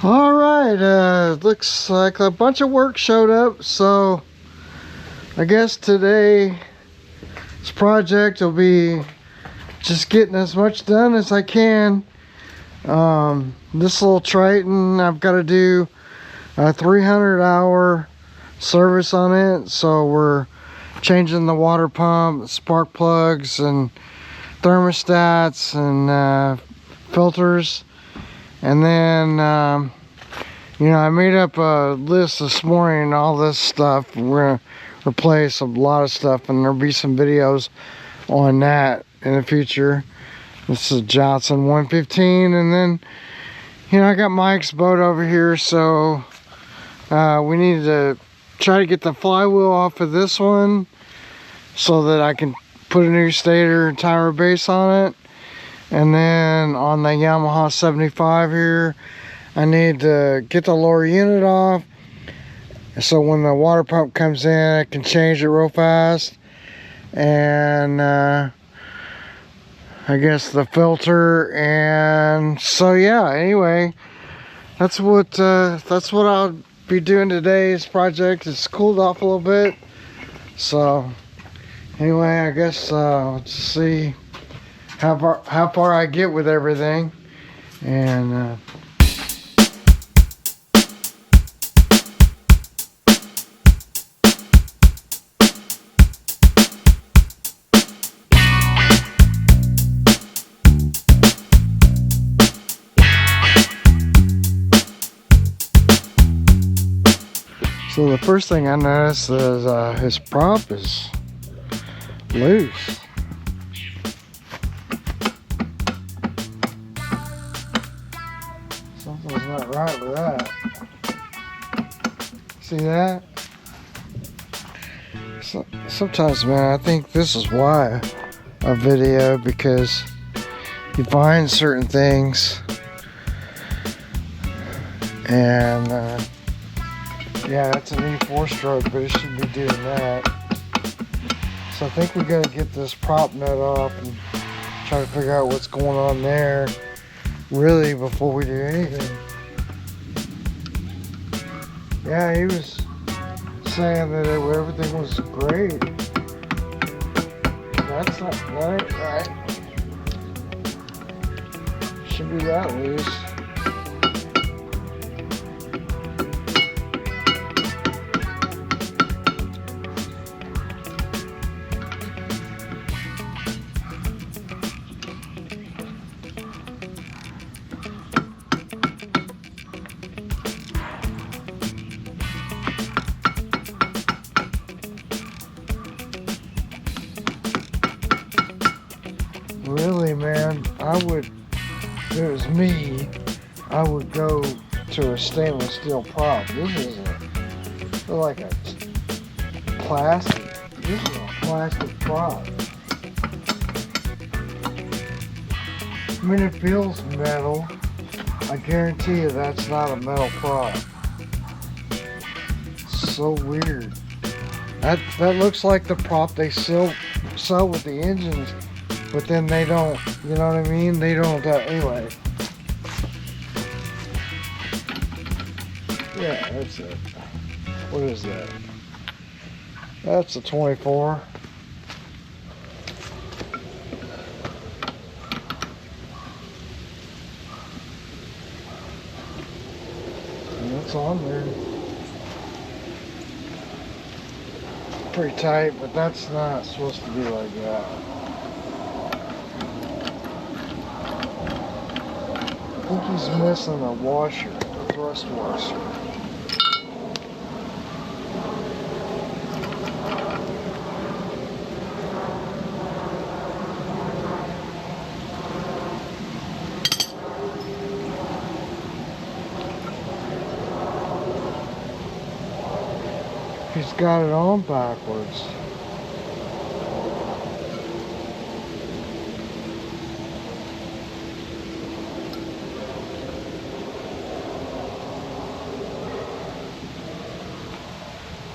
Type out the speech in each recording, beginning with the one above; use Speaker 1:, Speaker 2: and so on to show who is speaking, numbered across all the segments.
Speaker 1: All right, looks like a bunch of work showed up, so I guess today's project will be just getting as much done as I can. This little Triton, I've got to do a 300-hour service on it, so we're changing the water pump, spark plugs, and thermostats, and filters. And then you know, I made up a list this morning, all this stuff. We're gonna replace a lot of stuff, and there'll be some videos on that in the future. This is Johnson 115, and then, you know, I got Mike's boat over here, so we need to try to get the flywheel off of this one so that I can put a new stator and tower base on it. And then on the Yamaha 75 here, I need to get the lower unit off, so when the water pump comes in, I can change it real fast. And I guess the filter. And so yeah, anyway, that's what I'll be doing today's project. It's cooled off a little bit, so anyway, I guess let's see how far I get with everything. And so the first thing I noticed is his prop is loose. Something's not right with that. See that? So, sometimes, man, I think this is why a video, because you find certain things, and yeah, that's an E4 stroke, but it should be doing that. So I think we gotta get this prop nut off and try to figure out what's going on there, really, before we do anything. Yeah, he was saying that everything was great. That ain't right. Should be that loose. Really, man, if it was me, I would go to a stainless steel prop. This is like a plastic. This is a plastic prop. I mean, it feels metal. I guarantee you that's not a metal prop. So weird. That looks like the prop they sell with the engines. But then they don't, you know what I mean? They don't, anyway. Yeah, that's it. What is that? That's a 24. And that's on there. Pretty tight, but that's not supposed to be like that. I think he's missing a washer, a thrust washer. He's got it on backwards.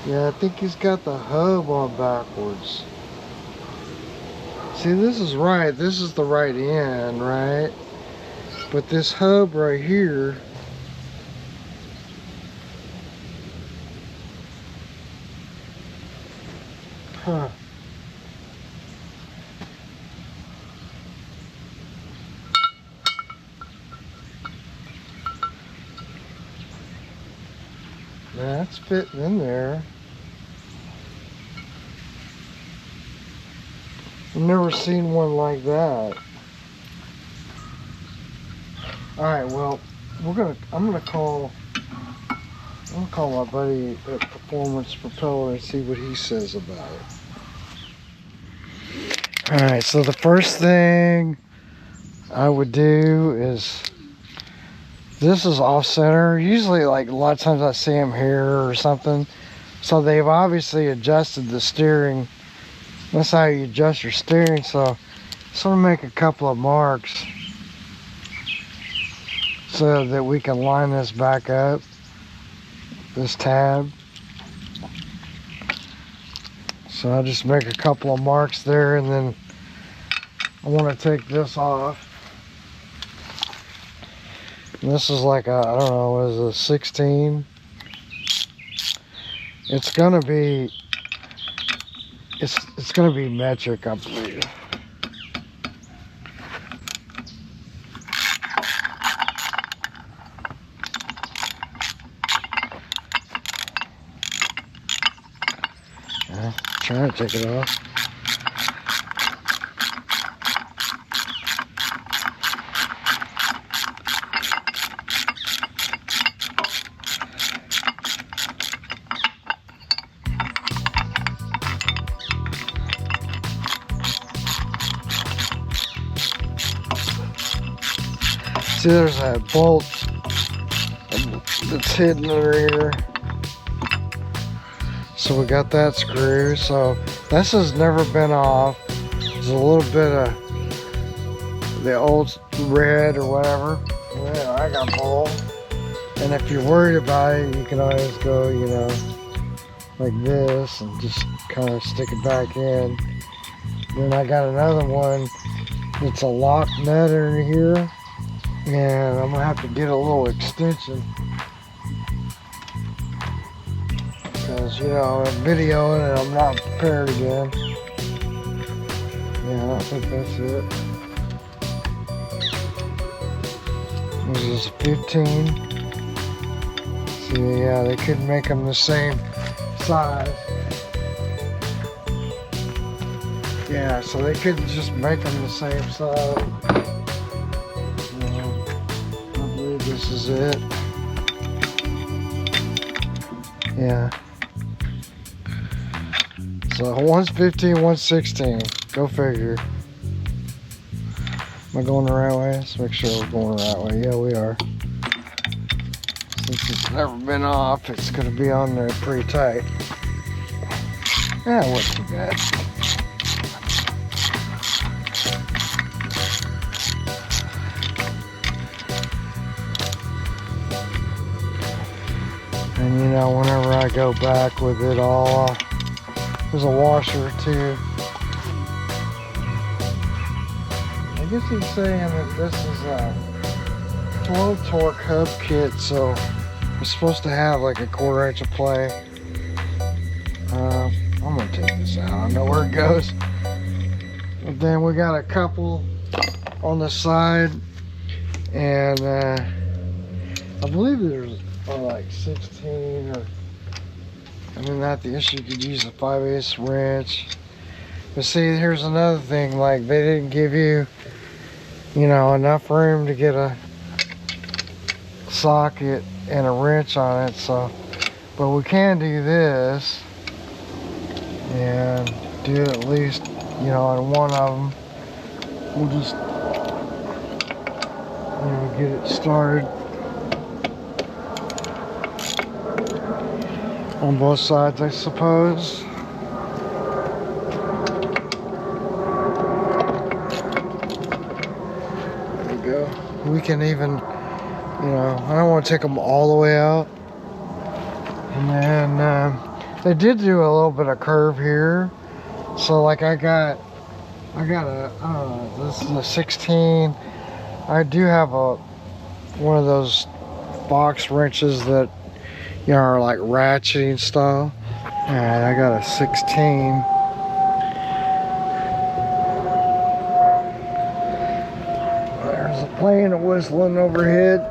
Speaker 1: Yeah, I think he's got the hub on backwards. See, this is right. This is the right end, right? But this hub right here Huh. That's fitting in there. I've never seen one like that. Alright, well, I'm gonna call my buddy at Performance Propeller and see what he says about it. Alright, so the first thing I would do is, this is off center. Usually, like, a lot of times I see them here or something. So they've obviously adjusted the steering. That's how you adjust your steering. So I'm gonna make a couple of marks so that we can line this back up, this tab. So I'll just make a couple of marks there, and then I want to take this off. And this is like a, I don't know, what is it, a 16? It's gonna be metric, I believe. Trying to take it off. See, there's that bolt that's hidden under here. So we got that screw. So this has never been off. There's a little bit of the old red or whatever. Yeah, I got bolt. And if you're worried about it, you can always go, you know, like this and just kind of stick it back in. Then I got another one that's a lock nut under here. And I'm gonna have to get a little extension. Because, you know, I'm videoing and I'm not prepared again. Yeah, I don't think that's it. This is 15. See, yeah, they couldn't make them the same size. Yeah, so they couldn't just make them the same size. I believe this is it. Yeah. So one's 15, one's 16. Go figure. Am I going the right way? Let's make sure we're going the right way. Yeah, we are. Since it's never been off, it's going to be on there pretty tight. Yeah, it wasn't too bad. And you know, whenever I go back with it all, there's a washer too. I guess he's saying that this is a flow torque hub kit, so it's supposed to have like a 1/4 inch of play. I'm gonna take this out. I don't know where it goes. But then we got a couple on the side, and I believe there's like 16 or. I mean, not the issue, you could use a 5/8 wrench. But see, here's another thing, like they didn't give you, you know, enough room to get a socket and a wrench on it, so, but we can do this and do it at least, you know, on one of them. We'll just, you know, get it started. On both sides, I suppose. There we go. We can even, you know, I don't want to take them all the way out. And then they did do a little bit of curve here. So like I got a, I don't know, this is a 16. I do have a one of those box wrenches that, you know, are like ratcheting style, and I got a 16. playing and whistling overhead.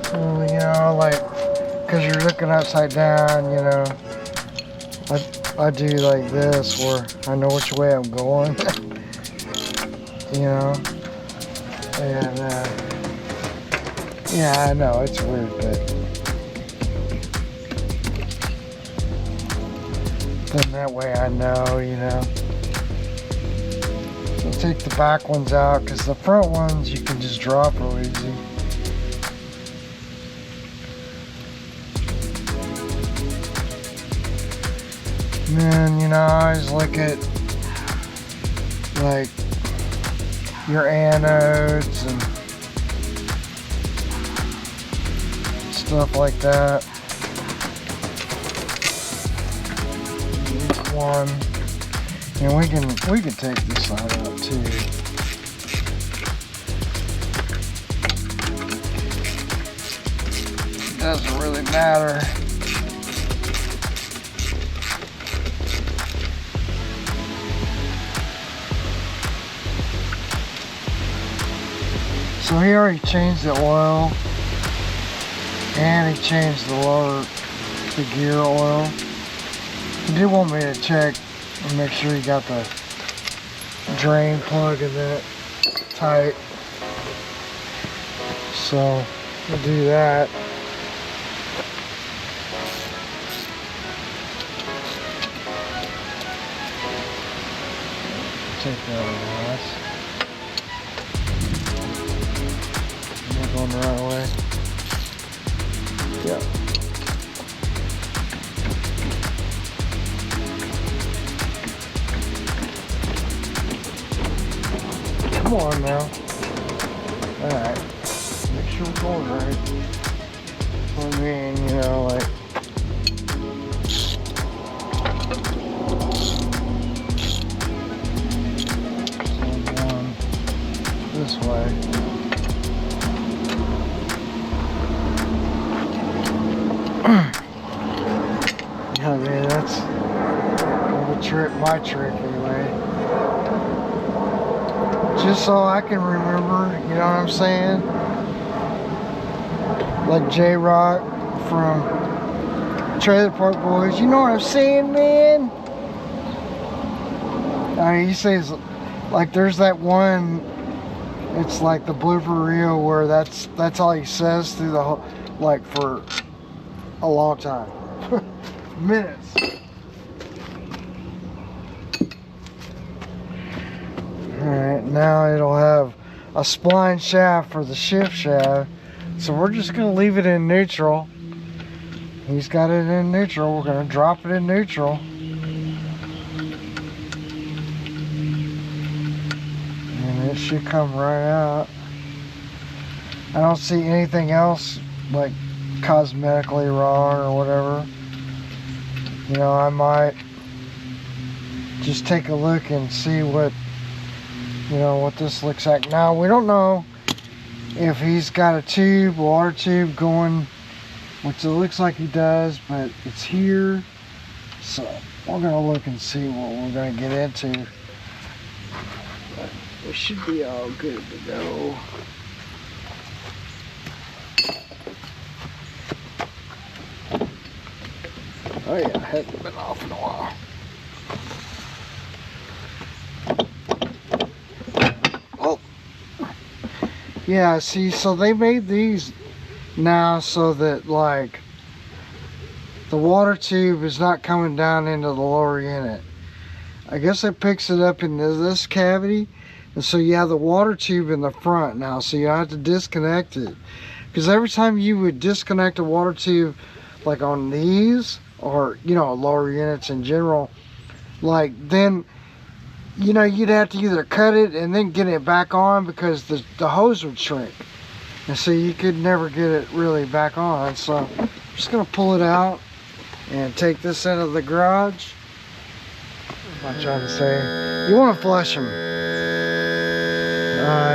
Speaker 1: So, you know, like, because you're looking upside down, you know, I do like this where I know which way I'm going. You know, and yeah, I know it's weird, but then that way I know, you know. So take the back ones out because the front ones you can just drop real easy. And then, you know, I always look at like your anodes and stuff like that. Each one, and we can take this side out too. It doesn't really matter. So he already changed the oil, and he changed the gear oil. He did want me to check and make sure he got the drain plug in that tight. So we'll do that. Take that over, guys. Going the right way. Yeah. Come on now. Alright. Make sure we're going right. I mean, you know, like. So going this way. I mean, that's the trick, my trick anyway. Just so I can remember, you know what I'm saying? Like J-Rock from Trailer Park Boys, you know what I'm saying, man? I mean, he says, like, there's that one, it's like the blooper reel where that's all he says through the whole, like, for a long time. Minutes. Alright, now it'll have a spline shaft for the shift shaft. So we're just going to leave it in neutral. He's got it in neutral. We're going to drop it in neutral. And it should come right out. I don't see anything else like cosmetically wrong or whatever. You know, I might just take a look and see what, you know, what this looks like. Now, we don't know if he's got a water tube going, which it looks like he does, but it's here. So we're going to look and see what we're going to get into. But we should be all good to go. Oh yeah, hadn't been off in a while. Oh. Yeah, see, so they made these now so that, like, the water tube is not coming down into the lower unit. I guess it picks it up into this cavity, and so you have the water tube in the front now, so you have to disconnect it. Because every time you would disconnect a water tube, like on these, or, you know, lower units in general, like, then, you know, you'd have to either cut it and then get it back on because the hose would shrink. And so you could never get it really back on. So I'm just going to pull it out and take this into the garage. What I'm trying to say, you want to flush them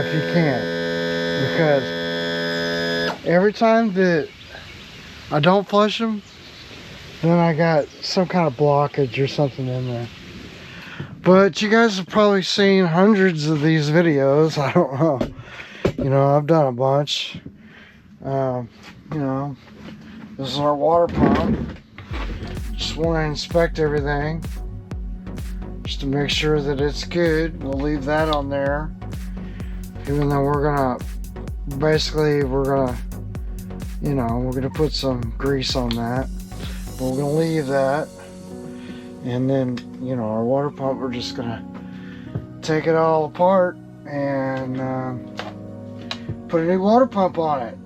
Speaker 1: if you can, because every time that I don't flush them, then I got some kind of blockage or something in there. But you guys have probably seen hundreds of these videos. I don't know. You know, I've done a bunch. You know, this is our water pump. Just want to inspect everything just to make sure that it's good. We'll leave that on there, even though we're gonna you know, we're gonna put some grease on that, but we're gonna leave that. And then, you know, our water pump, we're just gonna take it all apart and put a new water pump on it.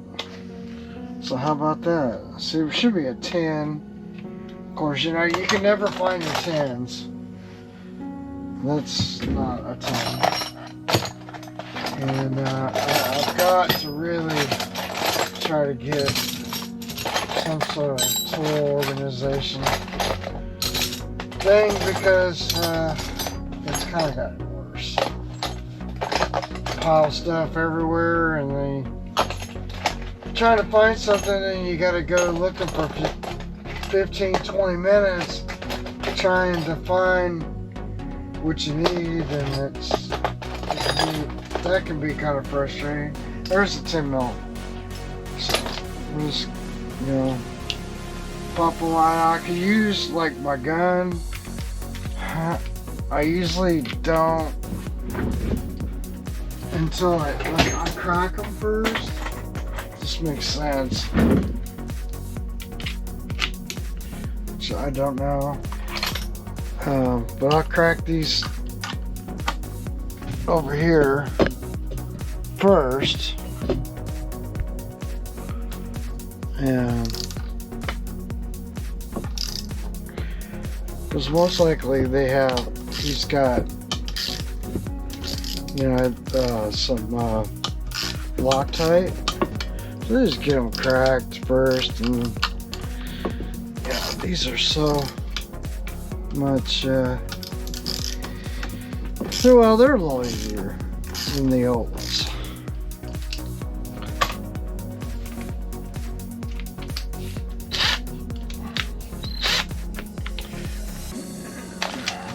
Speaker 1: So how about that? See, it should be a 10. Of course, you know, you can never find your 10s. That's not a 10. And I've got to really try to get some sort of tool organization thing, because it's kind of gotten worse. Pile stuff everywhere, and then trying to find something, and you got to go looking for 15-20 minutes trying to find what you need, and that can be kind of frustrating. There's a 10 mil. So we'll just, you know, pop a line out. I could use like my gun. I usually don't until I crack them first. This makes sense. So I don't know. But I'll crack these over here first. And because most likely he's got, you know, some Loctite. So just get them cracked first, and yeah, these are so much, well, they're a little easier than the old ones.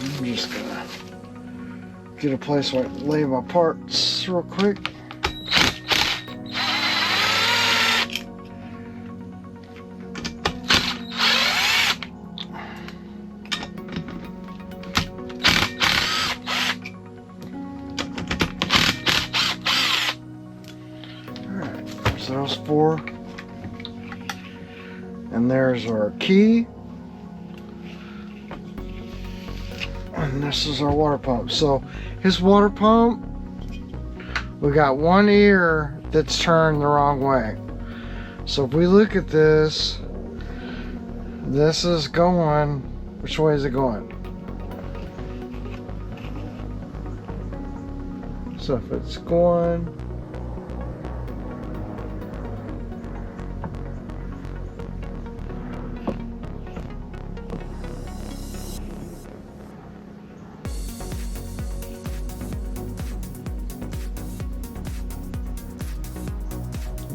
Speaker 1: I'm just gonna get a place where I can lay my parts real quick. Those 4, and there's our key, and this is our water pump. So his water pump, we got one ear that's turned the wrong way. So if we look at this, this is going, which way is it going? So if it's going,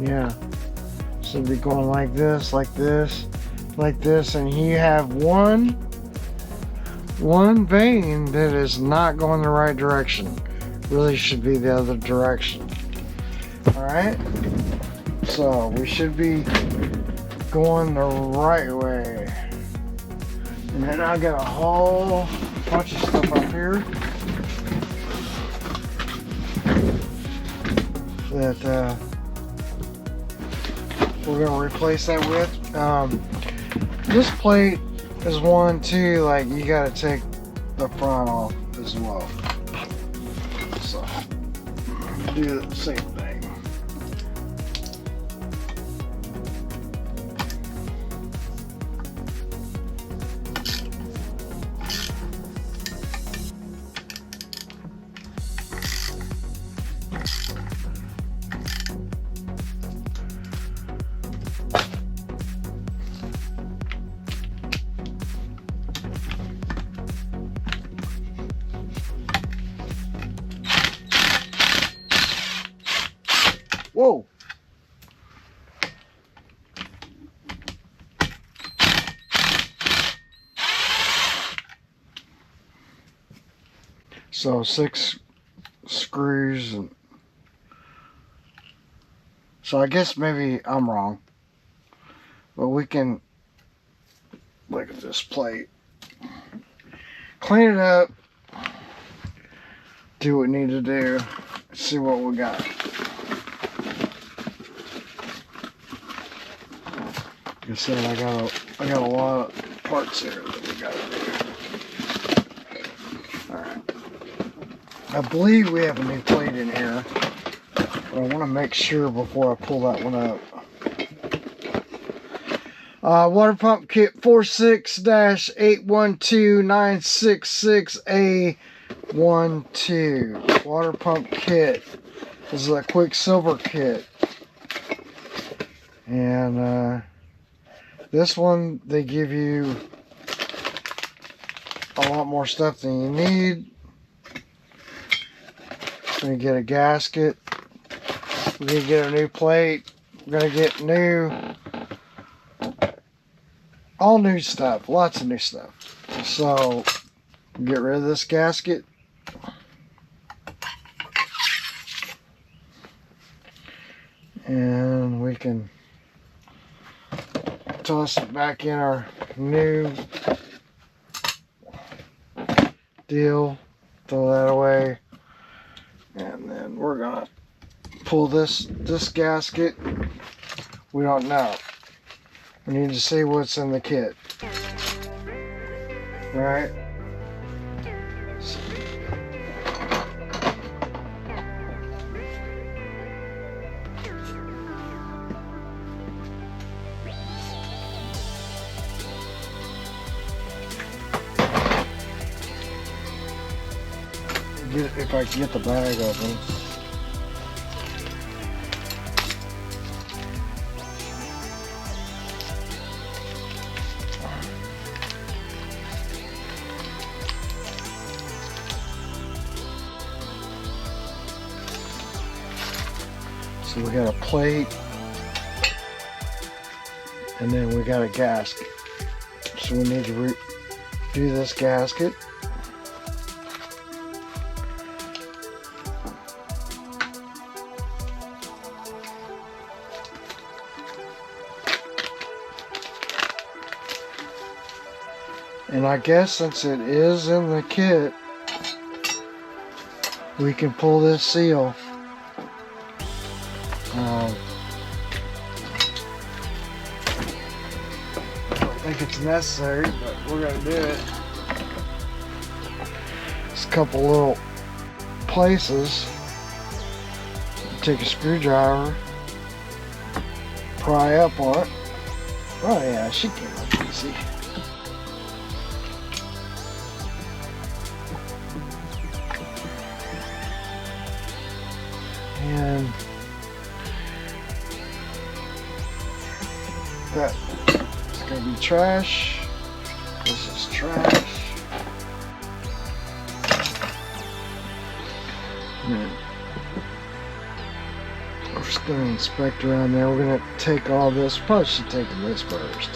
Speaker 1: yeah, so it'd be going like this, like this, like this, and you have one vein that is not going the right direction. Really should be the other direction. Alright, so we should be going the right way. And then I got a whole bunch of stuff up here that we're going to replace that with. This plate is one too, like you got to take the front off as well. So do the same thing. Whoa! So 6 screws, and so I guess maybe I'm wrong, but we can look at this plate, clean it up, do what we need to do, see what we got. Like I said, I got a lot of parts here that we gotta do. Alright. I believe we have a new plate in here, but I want to make sure before I pull that one up. Water pump kit 46-812966A12. Water pump kit. This is a Quicksilver kit. And this one, they give you a lot more stuff than you need. We're going to get a gasket. We're going to get a new plate. We're going to get all new stuff. Lots of new stuff. So, get rid of this gasket. And we can toss it back in our new deal. Throw that away. And then we're gonna pull this gasket. We don't know. We need to see what's in the kit. Right? If I can get the bag open. So we got a plate, and then we got a gasket. So we need to do this gasket. And I guess since it is in the kit, we can pull this seal. I don't think it's necessary, but we're going to do it. Just a couple little places. Take a screwdriver, pry up on it. Oh yeah, she came up easy. And that is going to be trash. This is trash. And we're just going to inspect around there. We're going to take all this. Probably should take this first.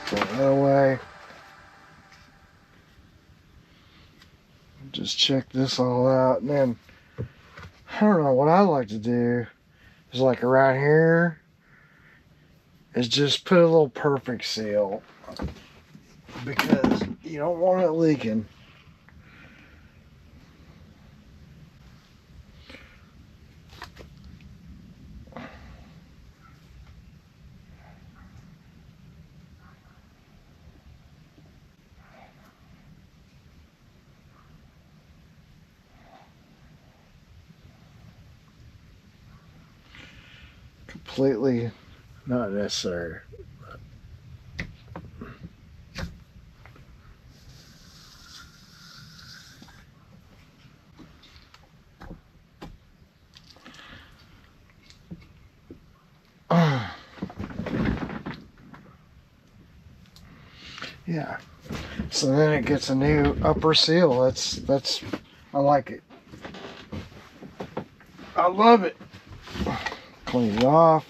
Speaker 1: Throw that away. Just check this all out, and then I don't know what I like to do is like around here is just put a little perfect seal because you don't want it leaking. Completely not necessary. Yeah. So then it gets a new upper seal. That's I like it. I love it. Clean it off.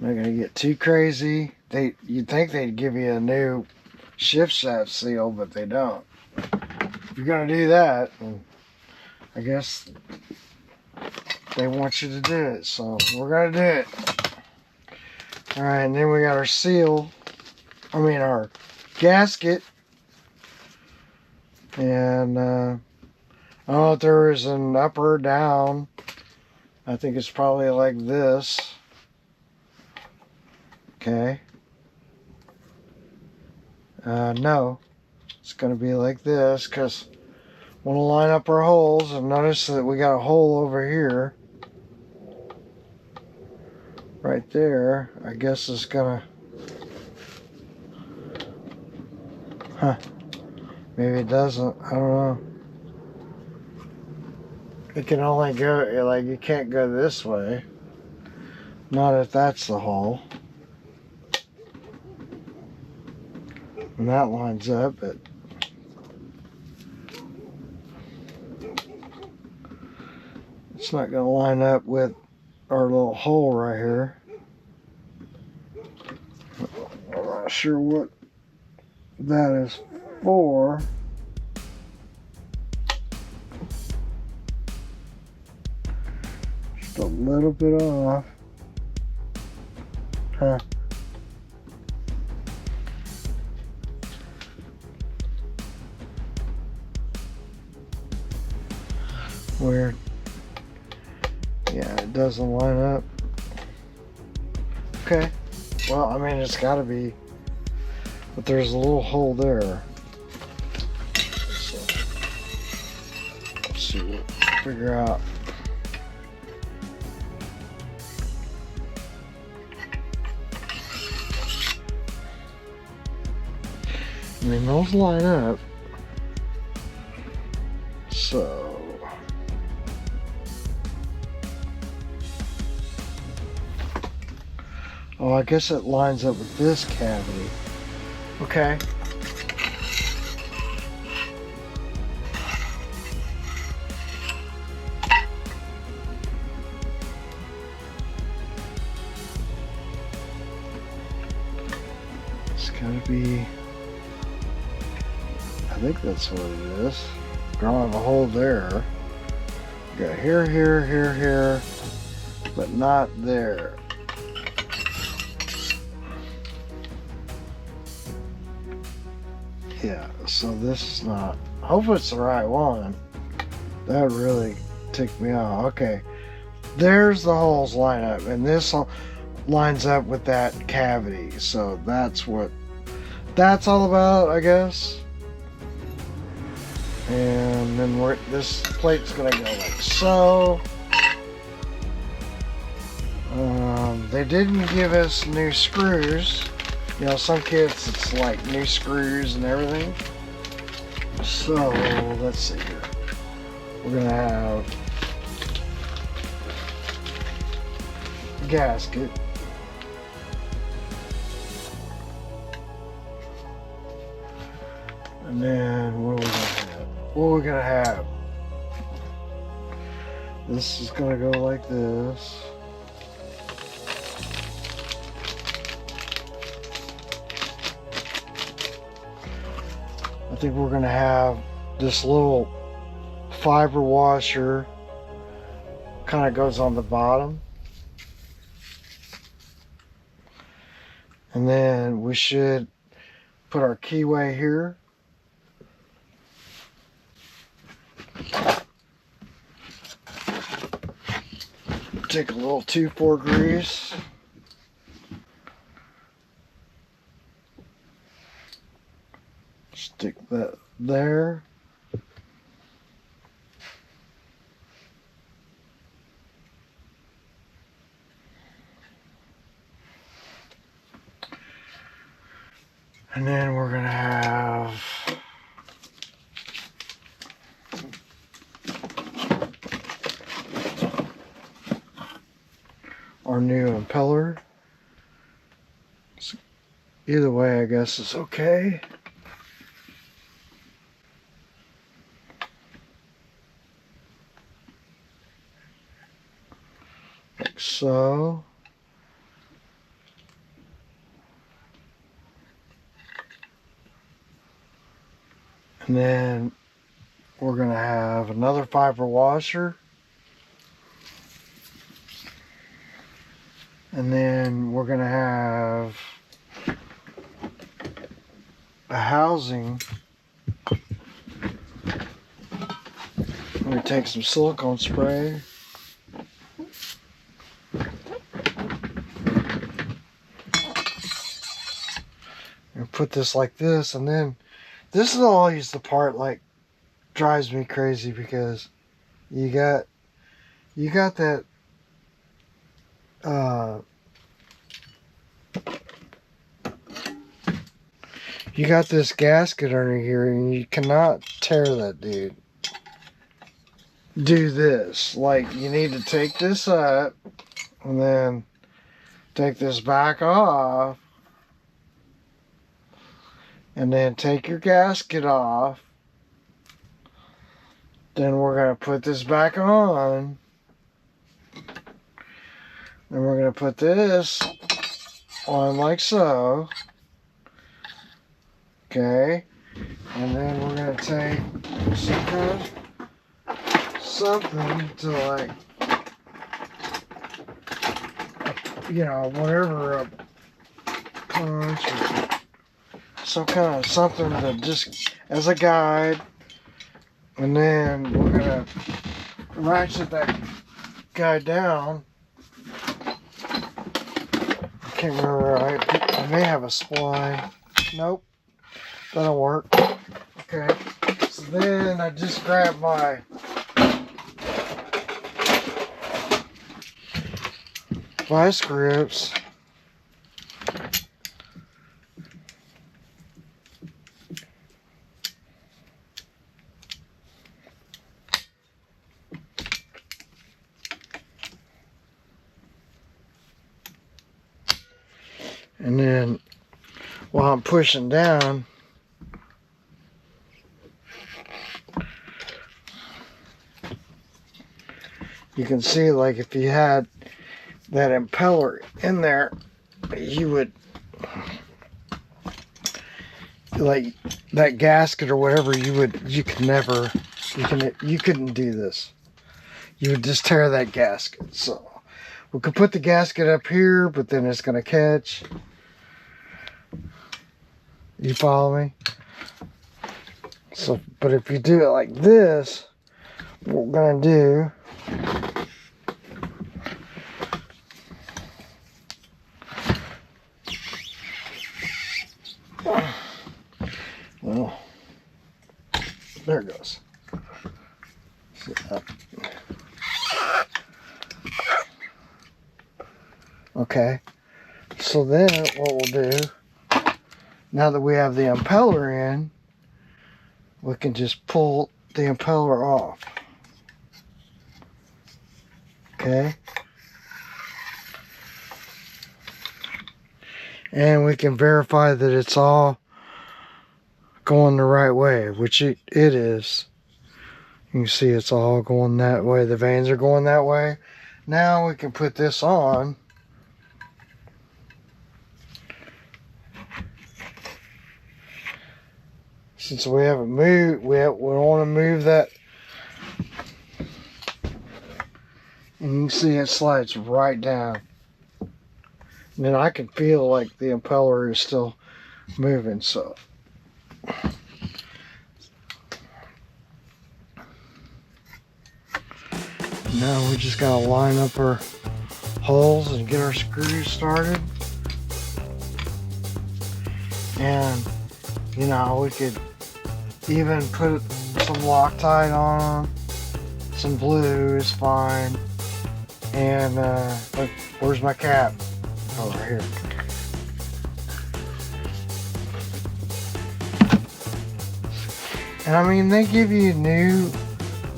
Speaker 1: Not gonna get too crazy. You'd think they'd give you a new shift shaft seal, but they don't. If you're gonna do that, I guess they want you to do it, so we're gonna do it. All right, and then we got our seal. Our gasket. And I don't know if there is an up or down. I think it's probably like this. Okay. No, it's going to be like this because want to line up our holes, and notice that we got a hole over here. Right there. I guess it's going to... Huh. Maybe it doesn't. I don't know. It can only go, like, you can't go this way. Not if that's the hole. And that lines up, but it's not going to line up with our little hole right here. I'm not sure what that is for. Just a little bit off. Huh. Weird. Yeah, it doesn't line up. Okay. Well, I mean, it's got to be. But there's a little hole there. So, let's see what figure out. I mean, those line up. So. Oh, I guess it lines up with this cavity. Okay. It's gotta be, I think that's what it is. Drawing a hole there. Got here, here, here, here, but not there. Yeah, so this is not, hopefully it's the right one. That really ticked me off. Okay, there's the holes line up, and this lines up with that cavity. So that's what that's all about, I guess. And then this plate's gonna go like so. They didn't give us new screws. You know, some kits it's like new screws and everything. So let's see here. We're gonna have a gasket. And then what are we gonna have? What are we gonna have? This is gonna go like this. I think we're going to have this little fiber washer kind of goes on the bottom. And then we should put our keyway here. Take a little 2,4 grease. Stick that there. And then we're going to have our new impeller. So either way, I guess it's okay. Like so. And then we're going to have another fiber washer. And then we're going to have a housing. I'm going to take some silicone spray. And put this like this, and then this is always the part like drives me crazy, because you got that you got this gasket under here, and you cannot tear that, dude. Do this, like, you need to take this up and then take this back off, and then take your gasket off. Then we're going to put this back on. Then we're going to put this on like so. Okay. And then we're going to take some kind of something to, like, you know, whatever, a punch or some kind of something to just as a guide. And then we're going to ratchet that guy down. I can't remember. I may have a spline. Nope. That'll work. Okay. So then I just grab my vice grips. And then while I'm pushing down, you can see, like, if you had that impeller in there, you would, like, that gasket or whatever, you couldn't do this. You would just tear that gasket. So we could put the gasket up here, but then it's going to catch. You follow me? So, but if you do it like this, what we're going to do, well, there it goes. Okay, so then what we'll do, now that we have the impeller in, we can just pull the impeller off. Okay. And we can verify that it's all going the right way, which it is. You can see it's all going that way. The vanes are going that way. Now we can put this on. Since we haven't moved, we want to move that. And you can see it slides right down. And then I can feel like the impeller is still moving, so. Now we just gotta line up our holes and get our screws started. And, you know, we could even put some Loctite on them. Some blue is fine. And, look, where's my cap? Oh, right here. And I mean, they give you new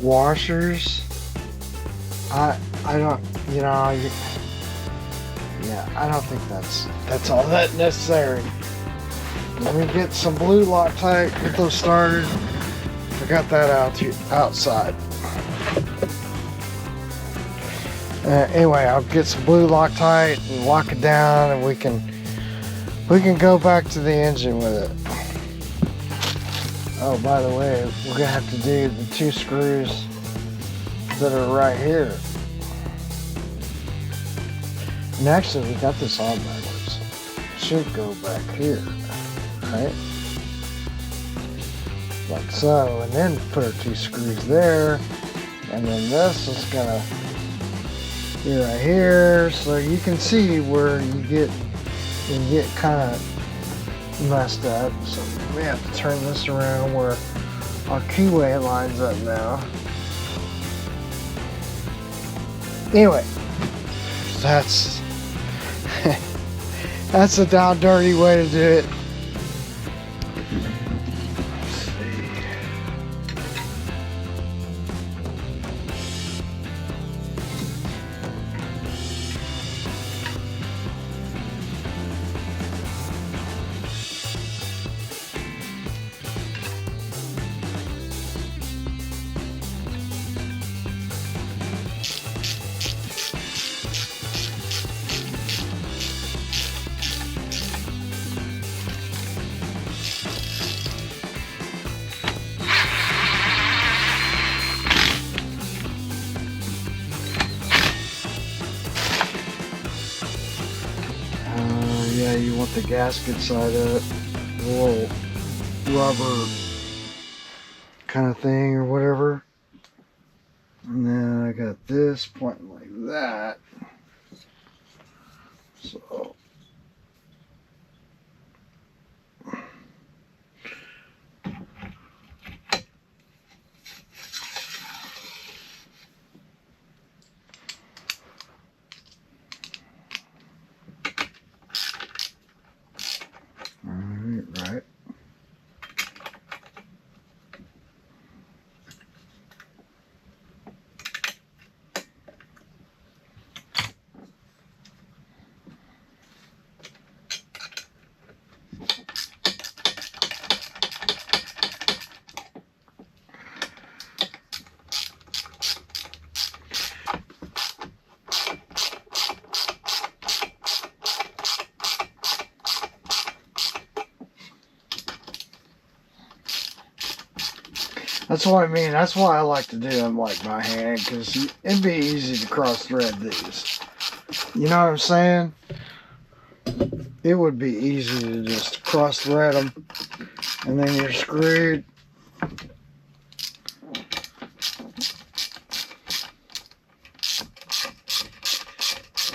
Speaker 1: washers. I don't, you know, yeah, I don't think that's all that necessary. Let me get some blue Loctite, get those started. I got that outside. Anyway, I'll get some blue Loctite and lock it down, and we can go back to the engine with it. Oh, by the way, we're gonna have to do the 2 screws that are right here. And actually, we got this on backwards. It should go back here, right? Like so, and then put our 2 screws there, and then this is gonna be right here, so you can see where you get kind of messed up. So we have to turn this around where our keyway lines up now. Anyway, that's that's a down dirty way to do it. Yeah, you want the gasket side up, a little rubber kind of thing or whatever. And then I got this pointing like that. So right. That's what I mean. That's why I like to do them like by hand, because it'd be easy to cross thread these. You know what I'm saying? It would be easy to just cross thread them, and then you're screwed.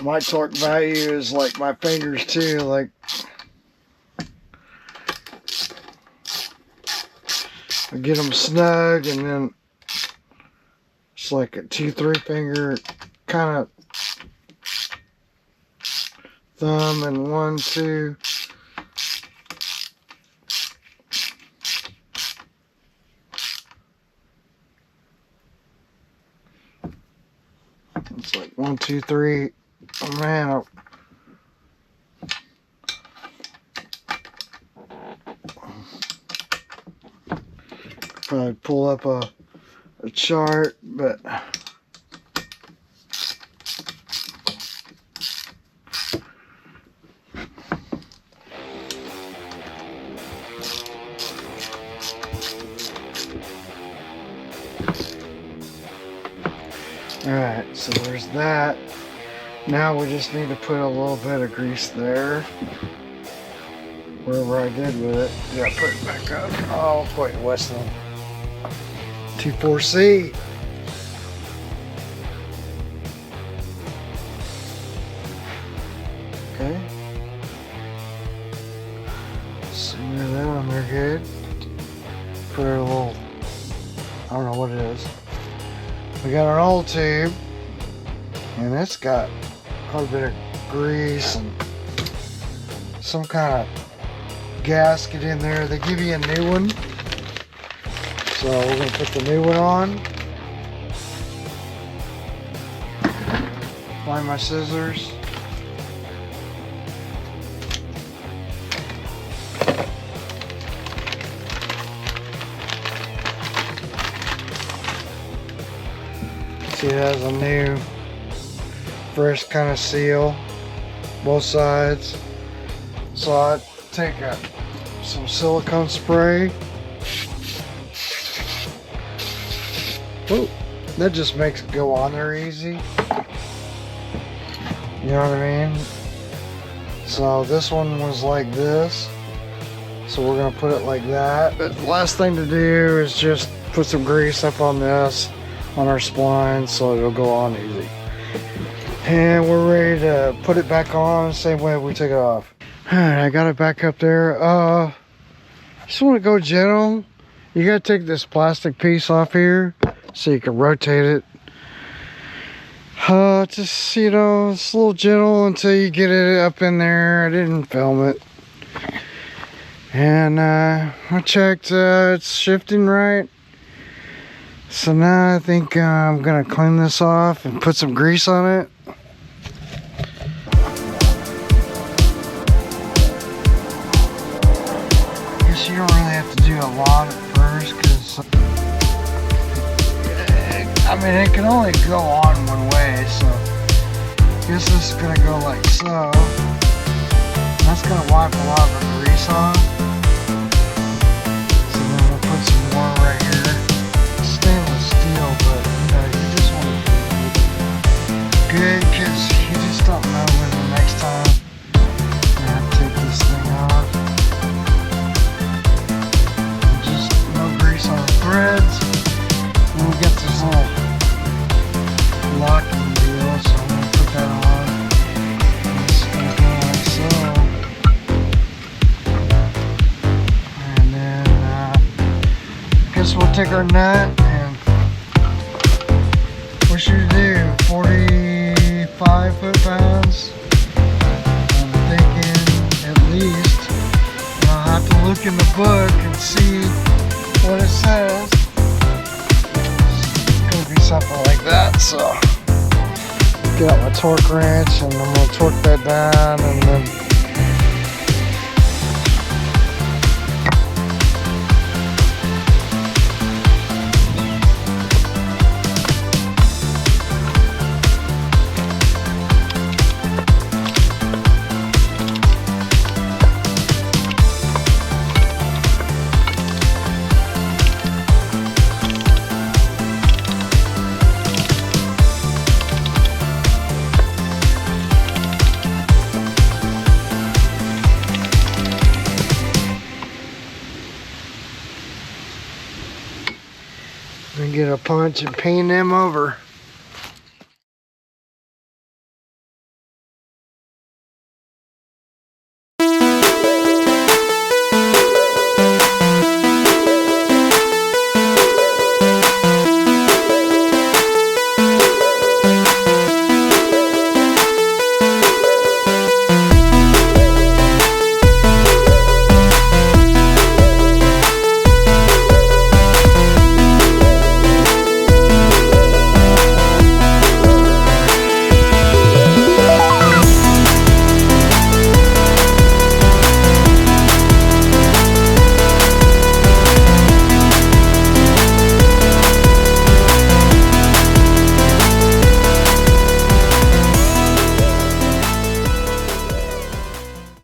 Speaker 1: My torque value is like my fingers too, like I get them snug, and then it's like a 2-3 finger kind of thumb, and 1, 2. It's like 1, 2, 3. Oh man. Probably pull up a chart, but alright, so there's that. Now we just need to put a little bit of grease there. Wherever I did with it. Yeah, put it back up. Oh, quite Westland. 24C. Okay. Smear that on there good. Put a little, I don't know what it is. We got our old tube, and it's got quite a bit of grease and some kind of gasket in there. They give you a new one. So we're going to put the new one on. Find my scissors. See, it has a new, fresh kind of seal, both sides. So I take some silicone spray. Whoa, that just makes it go on there easy. You know what I mean? So this one was like this. So we're gonna put it like that. But the last thing to do is just put some grease up on this, on our spline, so it'll go on easy. And we're ready to put it back on the same way we took it off. Alright, I got it back up there. Just want to go gentle. You gotta take this plastic piece off here so you can rotate it. Just, you know, it's a little gentle until you get it up in there. I didn't film it. And I checked, it's shifting right. So now I think I'm gonna clean this off and put some grease on it. I guess you don't really have to do a lot at first, because I mean, it can only go on one way, so I guess this is gonna go like so. That's gonna wipe a lot of the grease off. So then we'll put some more right here. It's stainless steel, but you know, you just want to do it good, because you just don't know when the next time you're gonna take this thing off. And just no grease on the threads. And we got this little locking deal, so I'm going to put that on. It's going to go like so. And then I guess we'll take our nut and what should we do? 45 foot-pounds? I'm thinking at least. And I'll have to look in the book and see what it says. Something like that, so get out my torque wrench and I'm going to torque that down, and then get a punch and paint them over.